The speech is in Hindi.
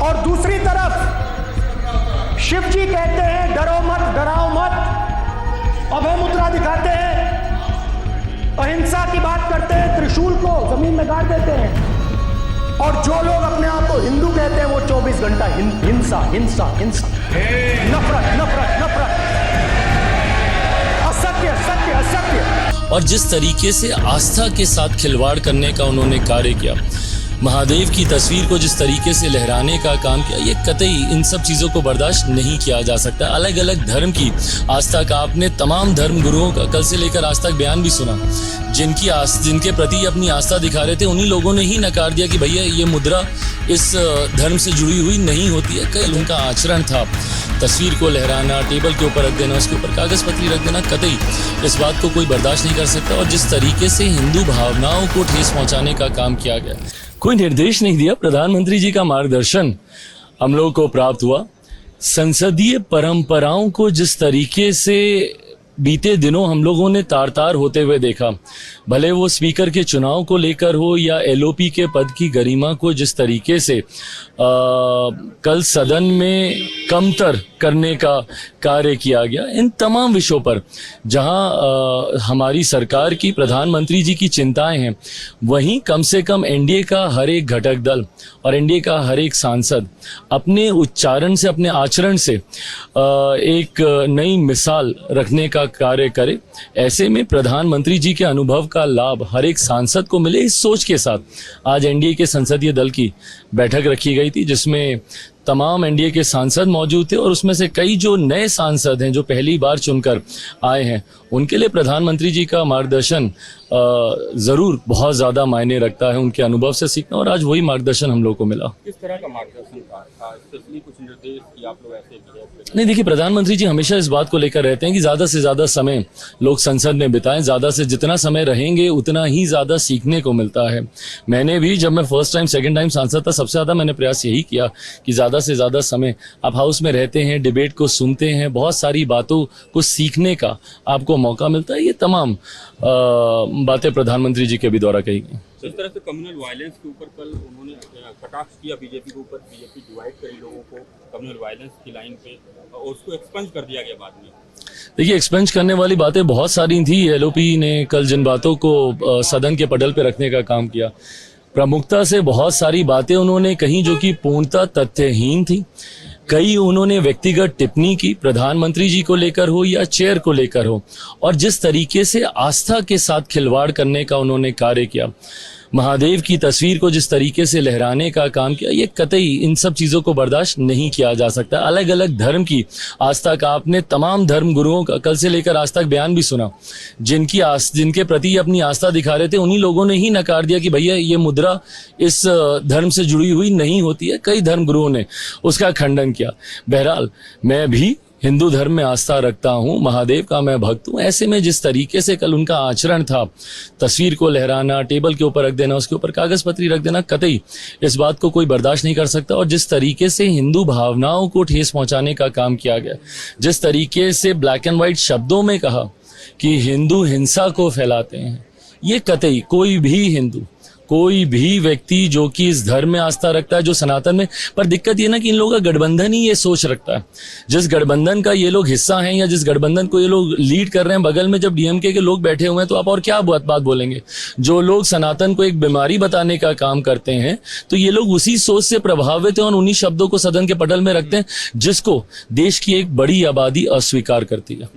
और दूसरी तरफ शिव जी कहते हैं डरो मत, डराओ मत, अभय मुद्रा दिखाते हैं, अहिंसा की बात करते हैं, त्रिशूल को जमीन में गाड़ देते हैं। और जो लोग अपने आप को हिंदू कहते हैं वो 24 घंटा हिंसा हिंसा हिंसा, नफरत नफरत नफरत, असत्य सत्य असत्य। और जिस तरीके से आस्था के साथ खिलवाड़ करने का उन्होंने कार्य किया, महादेव की तस्वीर को जिस तरीके से लहराने का काम किया, ये कतई इन सब चीज़ों को बर्दाश्त नहीं किया जा सकता। अलग अलग धर्म की आस्था का आपने तमाम धर्म गुरुओं का कल से लेकर आज तक बयान भी सुना, जिनके प्रति अपनी आस्था दिखा रहे थे, उन्हीं लोगों ने ही नकार दिया कि भैया ये मुद्रा इस धर्म से जुड़ी हुई नहीं होती है। कल उनका आचरण था तस्वीर को लहराना, टेबल के ऊपर रख देना, उसके ऊपर कागज़ पत्री रख देना, कतई इस बात को कोई बर्दाश्त नहीं कर सकता। और जिस तरीके से हिंदू भावनाओं को ठेस पहुंचाने का काम किया गया, कोई निर्देश नहीं दिया, प्रधानमंत्री जी का मार्गदर्शन हम लोगों को प्राप्त हुआ। संसदीय परंपराओं को जिस तरीके से बीते दिनों हम लोगों ने तार तार होते हुए देखा, भले वो स्पीकर के चुनाव को लेकर हो या एलओपी के पद की गरिमा को जिस तरीके से कल सदन में कमतर करने का कार्य किया गया, इन तमाम विषयों पर जहां हमारी सरकार की, प्रधानमंत्री जी की चिंताएं हैं, वहीं कम से कम एनडीए का हर एक घटक दल और एनडीए का हर एक सांसद अपने उच्चारण से, अपने आचरण से एक नई मिसाल रखने का कार्य करे। ऐसे में प्रधानमंत्री जी के अनुभव का लाभ हर एक सांसद को मिले, इस सोच के साथ आज एनडीए के संसदीय दल की बैठक रखी गई थी, जिसमें तमाम एनडीए के सांसद मौजूद थे। और उसमें से कई जो नए सांसद हैं, जो पहली बार चुनकर आए हैं, उनके लिए प्रधानमंत्री जी का मार्गदर्शन ज़रूर बहुत ज़्यादा मायने रखता है, उनके अनुभव से सीखना। और आज वही मार्गदर्शन हम लोग को मिला। किस तरह का मार्गदर्शन था? स्पेशली कुछ निर्देश कि आप लोग ऐसे नहीं, देखिए, प्रधानमंत्री जी हमेशा इस बात को लेकर रहते हैं कि ज़्यादा से ज़्यादा समय लोग संसद में बिताएं, ज़्यादा से जितना समय रहेंगे उतना ही ज़्यादा सीखने को मिलता है। मैंने भी, जब मैं फर्स्ट टाइम सेकंड टाइम सांसद था, सबसे ज़्यादा मैंने प्रयास यही किया कि ज़्यादा से ज़्यादा समय आप हाउस में रहते हैं, डिबेट को सुनते हैं, बहुत सारी बातों को सीखने का आपको मौका मिलता है। ये तमाम बातें प्रधानमंत्री जी के भी द्वारा कही गई। इस तरह से कम्युनल वायलेंस के ऊपर कल उन्होंने कटाक्ष किया बीजेपी के ऊपर, बीजेपी डिवाइड करी लोगों को कम्युनल वायलेंस की लाइन पे, और उसको एक्सपेंज कर दिया गया बाद में। देखिए, एक्सपेंज करने वाली बातें बहुत सारी थी। एलओपी ने कल जिन बातों को सदन के पटल पे रखने का काम किया, प्रमुखता से बहुत सारी बातें उन्होंने कही जो कि पूर्णतः तथ्यहीन थी। कई उन्होंने व्यक्तिगत टिप्पणी की, प्रधानमंत्री जी को लेकर हो या चेयर को लेकर हो, और जिस तरीके से आस्था के साथ खिलवाड़ करने का उन्होंने कार्य किया, महादेव की तस्वीर को जिस तरीके से लहराने का काम किया, ये कतई इन सब चीज़ों को बर्दाश्त नहीं किया जा सकता। अलग अलग धर्म की आस्था का आपने तमाम धर्म गुरुओं का कल से लेकर आज तक बयान भी सुना, जिनके प्रति अपनी आस्था दिखा रहे थे, उन्हीं लोगों ने ही नकार दिया कि भैया ये मुद्रा इस धर्म से जुड़ी हुई नहीं होती है। कई धर्म गुरुओं ने उसका खंडन किया। बहरहाल, मैं भी हिंदू धर्म में आस्था रखता हूँ, महादेव का मैं भक्त हूँ। ऐसे में जिस तरीके से कल उनका आचरण था, तस्वीर को लहराना, टेबल के ऊपर रख देना, उसके ऊपर कागज़ पत्री रख देना, कतई इस बात को कोई बर्दाश्त नहीं कर सकता। और जिस तरीके से हिंदू भावनाओं को ठेस पहुंचाने का काम किया गया, जिस तरीके से ब्लैक एंड वाइट शब्दों में कहा कि हिंदू हिंसा को फैलाते हैं, ये कतई कोई भी व्यक्ति जो कि इस धर्म में आस्था रखता है, जो सनातन में, पर दिक्कत ये ना कि इन लोगों का गठबंधन ही ये सोच रखता है। जिस गठबंधन का ये लोग हिस्सा हैं या जिस गठबंधन को ये लोग लीड कर रहे हैं, बगल में जब डीएमके के लोग बैठे हुए हैं, तो आप और क्या बात बोलेंगे। जो लोग सनातन को एक बीमारी बताने का काम करते हैं, तो ये लोग उसी सोच से प्रभावित हैं और उन्हीं शब्दों को सदन के पटल में रखते हैं, जिसको देश की एक बड़ी आबादी अस्वीकार करती है।